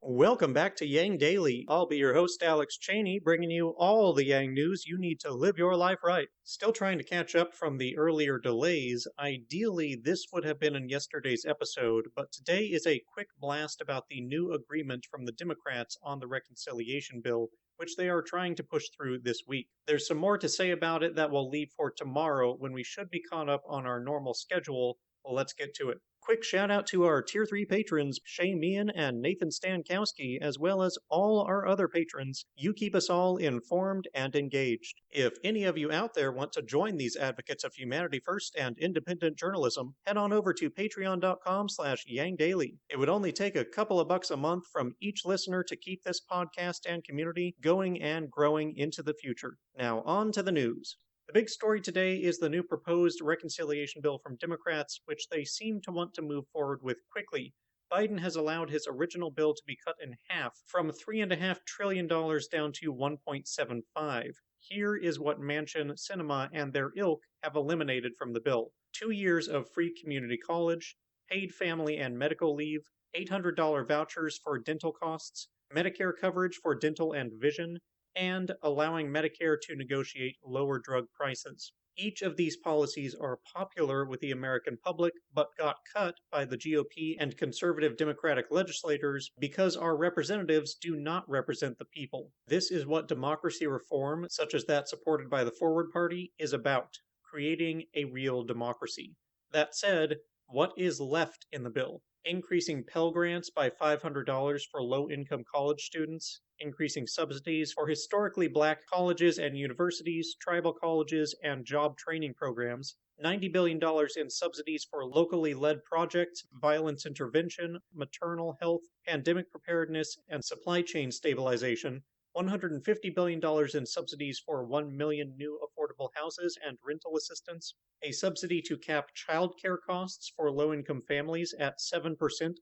Welcome back to Yang Daily. I'll be your host, Alex Cheney, bringing you all the Yang news you need to live your life right. Still trying to catch up from the earlier delays. Ideally, this would have been in yesterday's episode, but today is a quick blast about the new agreement from the Democrats on the reconciliation bill, which they are trying to push through this week. There's some more to say about it that we'll leave for tomorrow when we should be caught up on our normal schedule. Well, let's get to it. Quick shout out to our Tier 3 patrons, Shay Meehan and Nathan Stankowski, as well as all our other patrons. You keep us all informed and engaged. If any of you out there want to join these advocates of humanity first and independent journalism, head on over to patreon.com/YangDaily. It would only take a couple of bucks a month from each listener to keep this podcast and community going and growing into the future. Now on to the news. The big story today is the new proposed reconciliation bill from Democrats, which they seem to want to move forward with quickly. Biden has allowed his original bill to be cut in half, from $3.5 trillion down to $1.75. Here is what Manchin, Sinema, and their ilk have eliminated from the bill. 2 years of free community college, paid family and medical leave, $800 vouchers for dental costs, Medicare coverage for dental and vision, and allowing Medicare to negotiate lower drug prices. Each of these policies are popular with the American public, but got cut by the GOP and conservative Democratic legislators because our representatives do not represent the people. This is what democracy reform, such as that supported by the Forward Party, is about: creating a real democracy. That said, what is left in the bill? Increasing Pell Grants by $500 for low-income college students, increasing subsidies for historically black colleges and universities, tribal colleges, and job training programs, $90 billion in subsidies for locally led projects, violence intervention, maternal health, pandemic preparedness, and supply chain stabilization, $150 billion in subsidies for 1 million new affordable houses and rental assistance, a subsidy to cap childcare costs for low-income families at 7%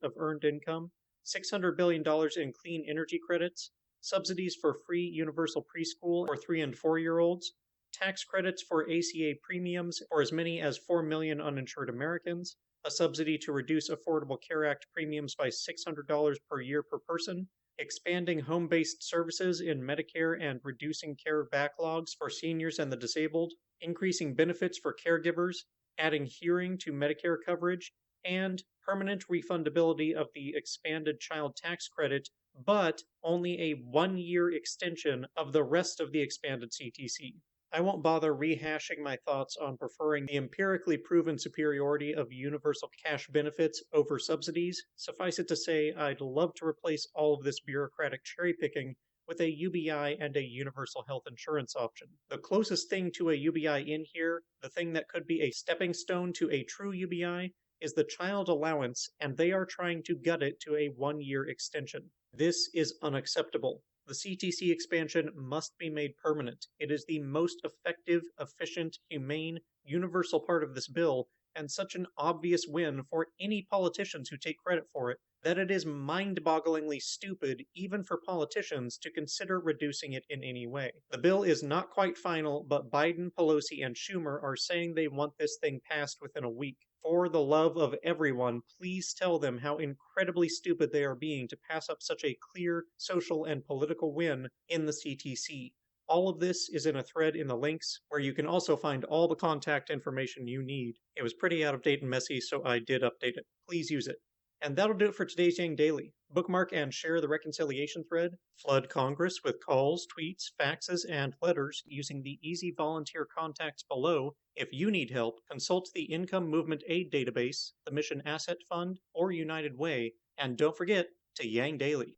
of earned income, $600 billion in clean energy credits, subsidies for free universal preschool for 3 and 4-year-olds, tax credits for ACA premiums for as many as 4 million uninsured Americans, a subsidy to reduce Affordable Care Act premiums by $600 per year per person, expanding home-based services in Medicare and reducing care backlogs for seniors and the disabled, increasing benefits for caregivers, adding hearing to Medicare coverage, and permanent refundability of the expanded child tax credit, but only a 1-year extension of the rest of the expanded CTC. I won't bother rehashing my thoughts on preferring the empirically proven superiority of universal cash benefits over subsidies. Suffice it to say, I'd love to replace all of this bureaucratic cherry-picking with a UBI and a universal health insurance option. The closest thing to a UBI in here, the thing that could be a stepping stone to a true UBI, is the child allowance, and they are trying to gut it to a 1-year extension. This is unacceptable. The CTC expansion must be made permanent. It is the most effective, efficient, humane, universal part of this bill, and such an obvious win for any politicians who take credit for it, that it is mind-bogglingly stupid even for politicians to consider reducing it in any way. The bill is not quite final, but Biden, Pelosi, and Schumer are saying they want this thing passed within a week. For the love of everyone, please tell them how incredibly stupid they are being to pass up such a clear social and political win in the CTC. All of this is in a thread in the links, where you can also find all the contact information you need. It was pretty out of date and messy, so I did update it. Please use it. And that'll do it for today's Yang Daily. Bookmark and share the reconciliation thread. Flood Congress with calls, tweets, faxes, and letters using the easy volunteer contacts below. If you need help, consult the Income Movement Aid Database, the Mission Asset Fund, or United Way. And don't forget to Yang Daily.